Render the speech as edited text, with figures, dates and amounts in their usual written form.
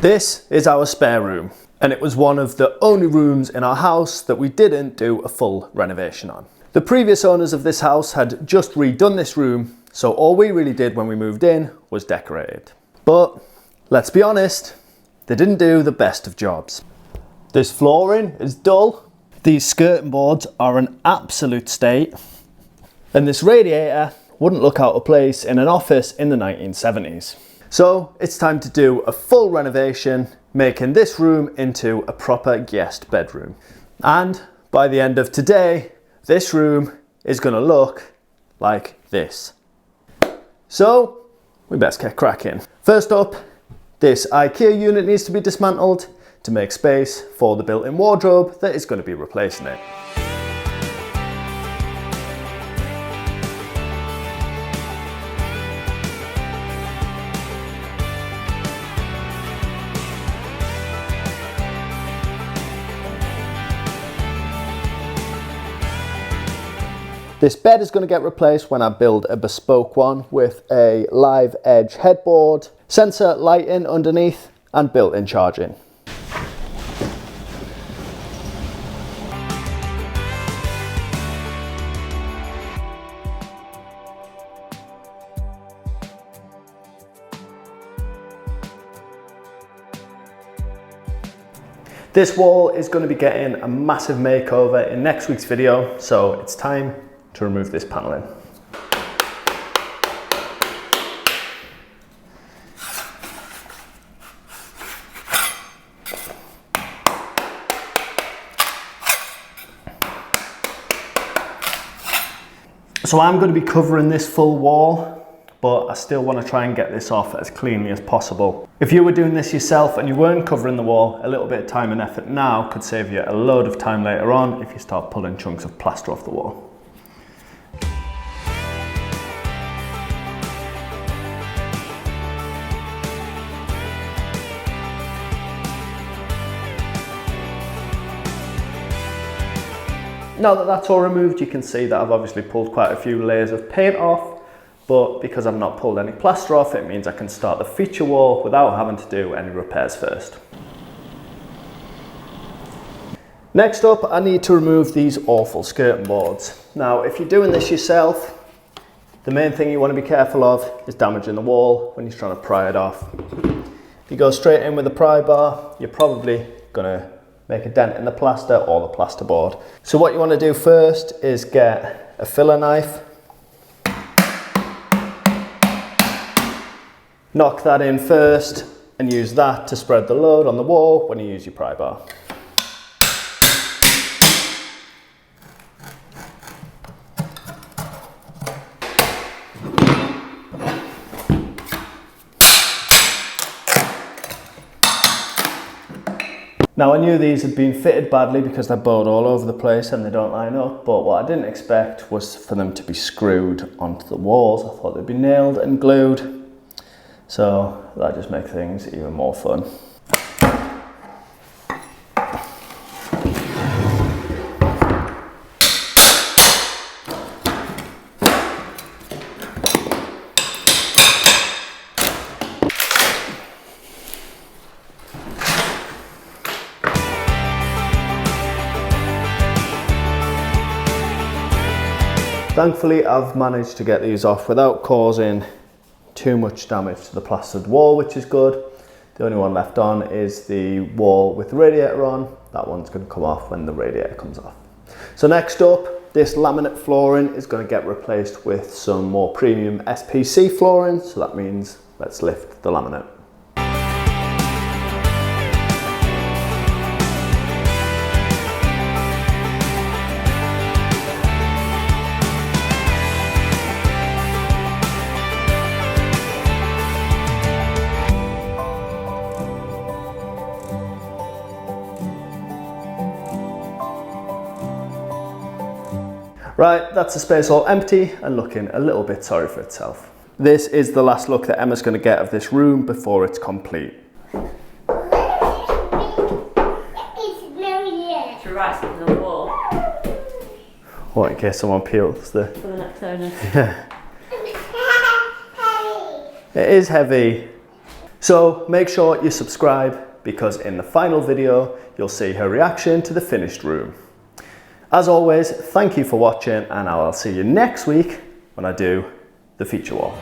This is our spare room, and it was one of the only rooms in our house that we didn't do a full renovation on. The previous owners of this house had just redone this room, so all we really did when we moved in was decorate it. But let's be honest, they didn't do the best of jobs. This flooring is dull, these skirting boards are an absolute state, and this radiator wouldn't look out of place in an office in the 1970s. So it's time to do a full renovation, making this room into a proper guest bedroom. And by the end of today, this room is going to look like this. So we best get cracking. First up, this Ikea unit needs to be dismantled to make space for the built-in wardrobe that is going to be replacing it. This bed is going to get replaced when I build a bespoke one with a live edge headboard, sensor lighting underneath and built-in charging. This wall is going to be getting a massive makeover in next week's video, so it's time to remove this paneling. So I'm going to be covering this full wall, but I still want to try and get this off as cleanly as possible. If you were doing this yourself and you weren't covering the wall, a little bit of time and effort now could save you a load of time later on if you start pulling chunks of plaster off the wall. Now that that's all removed, you can see that I've obviously pulled quite a few layers of paint off, but because I've not pulled any plaster off, it means I can start the feature wall without having to do any repairs first. Next up, I need to remove these awful skirting boards. Now, if you're doing this yourself, the main thing you want to be careful of is damaging the wall when you're trying to pry it off. If you go straight in with a pry bar, you're probably going to make a dent in the plaster or the plasterboard. So what you want to do first is get a filler knife, knock that in first and use that to spread the load on the wall when you use your pry bar. Now I knew these had been fitted badly because they're bowed all over the place and they don't line up, but what I didn't expect was for them to be screwed onto the walls. I thought they'd be nailed and glued, so that just makes things even more fun. Thankfully, I've managed to get these off without causing too much damage to the plastered wall, which is good. The only one left on is the wall with the radiator on. That one's going to come off when the radiator comes off. So next up, this laminate flooring is going to get replaced with some more premium SPC flooring. So that means let's lift the laminate. Right, that's the space all empty and looking a little bit sorry for itself. This is the last look that Emma's going to get of this room before it's complete. It's right on the wall. What, in case someone peels the... For the next owner. Yeah. It is heavy. So make sure you subscribe, because in the final video, you'll see her reaction to the finished room. As always, thank you for watching, and I'll see you next week when I do the feature wall.